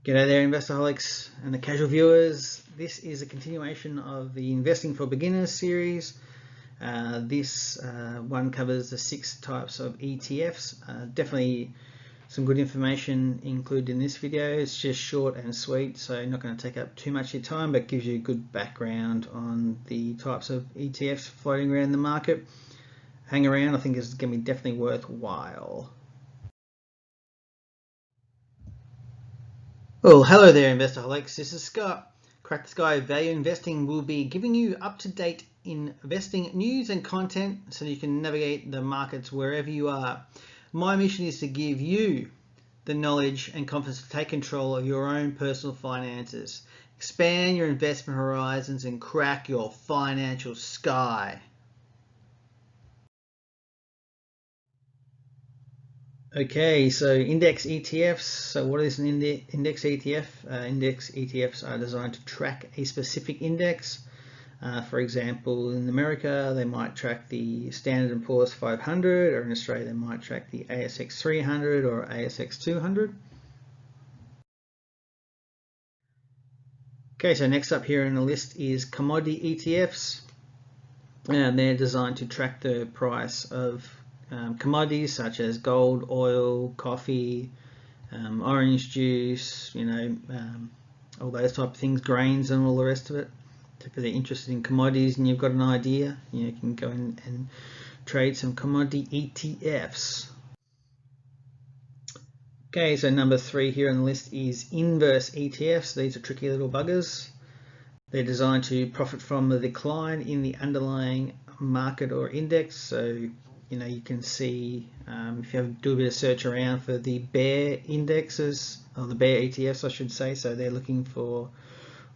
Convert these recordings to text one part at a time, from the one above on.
G'day there, Investorholics and the casual viewers. This is a continuation of the Investing for Beginners series. This one covers the 6 types of ETFs. Definitely some good information included in this video. It's just short and sweet, so not going to take up too much of your time, but gives you a good background on the types of ETFs floating around the market. Hang around, I think it's going to be definitely worthwhile. Well, hello there, Investorholics. This is Scott. KrackTheSky Value Investing will be giving you up-to-date investing news and content so you can navigate the markets wherever you are. My mission is to give you the knowledge and confidence to take control of your own personal finances, expand your investment horizons, and crack your financial sky. Okay, so index ETFs. So what is an index ETF? Index ETFs are designed to track a specific index. For example, in America, they might track the Standard & Poor's 500, or in Australia, they might track the ASX 300 or ASX 200. Okay, so next up here on the list is commodity ETFs. And they're designed to track the price of commodities such as gold, oil, coffee, orange juice, all those type of things, grains and all the rest of it. So if they're interested in commodities and you've got an idea, you can go in and trade some commodity ETFs. Okay, so number 3 here on the list is inverse ETFs. These are tricky little buggers. They're designed to profit from the decline in the underlying market or index. So you can see if you do a bit of search around for the bear indexes, or the bear ETFs I should say, so they're looking for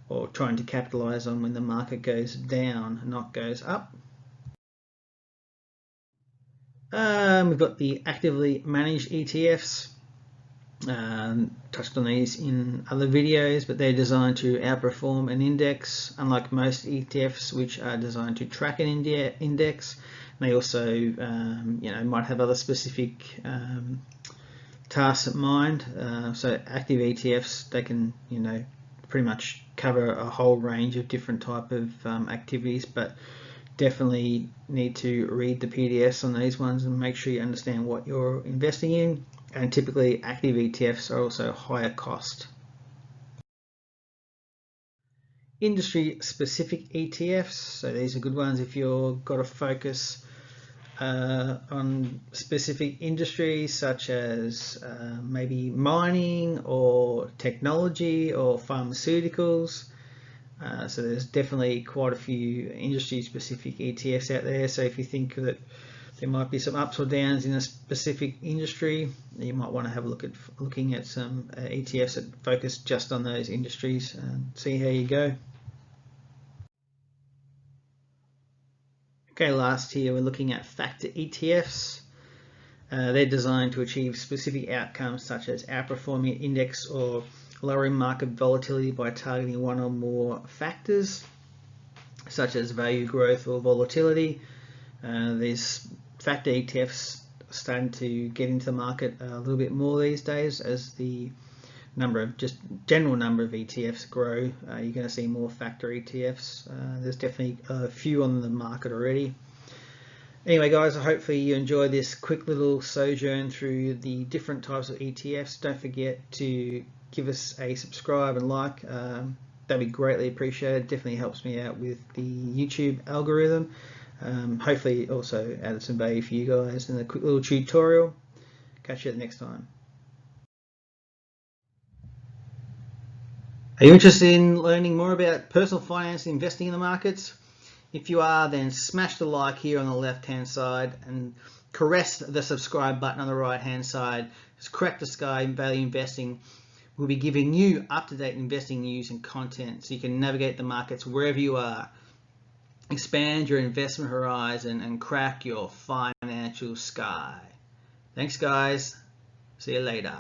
or trying to capitalize on when the market goes down, not goes up. We've got the actively managed ETFs. Touched on these in other videos, but they're designed to outperform an index, unlike most ETFs which are designed to track an index. They also might have other specific tasks in mind. So active ETFs, they can pretty much cover a whole range of different type of activities, but definitely need to read the PDFs on these ones and make sure you understand what you're investing in. And typically active ETFs are also higher cost. Industry specific ETFs, so these are good ones if you've got to focus on specific industries such as maybe mining or technology or pharmaceuticals. So there's definitely quite a few industry specific ETFs out there. So if you think that there might be some ups or downs in a specific industry, you might want to have a look at looking at some ETFs that focus just on those industries and see how you go. Okay, last here we're looking at factor ETFs. They're designed to achieve specific outcomes such as outperforming an index or lowering market volatility by targeting one or more factors such as value, growth or volatility. These factor ETFs are starting to get into the market a little bit more these days as the general number of ETFs grow. You're going to see more factor ETFs. There's definitely a few on the market already. Anyway guys, hopefully you enjoy this quick little sojourn through the different types of ETFs. Don't forget to give us a subscribe and like. That'd be greatly appreciated. Definitely helps me out with the YouTube algorithm. Hopefully also added some value for you guys in a quick little tutorial. Catch you next time. Are you interested in learning more about personal finance and investing in the markets? If you are, then smash the like here on the left hand side and caress the subscribe button on the right hand side. It's KrackTheSky Value Investing. We'll be giving you up-to-date investing news and content so you can navigate the markets wherever you are. Expand your investment horizon and crack your financial sky. Thanks guys. See you later.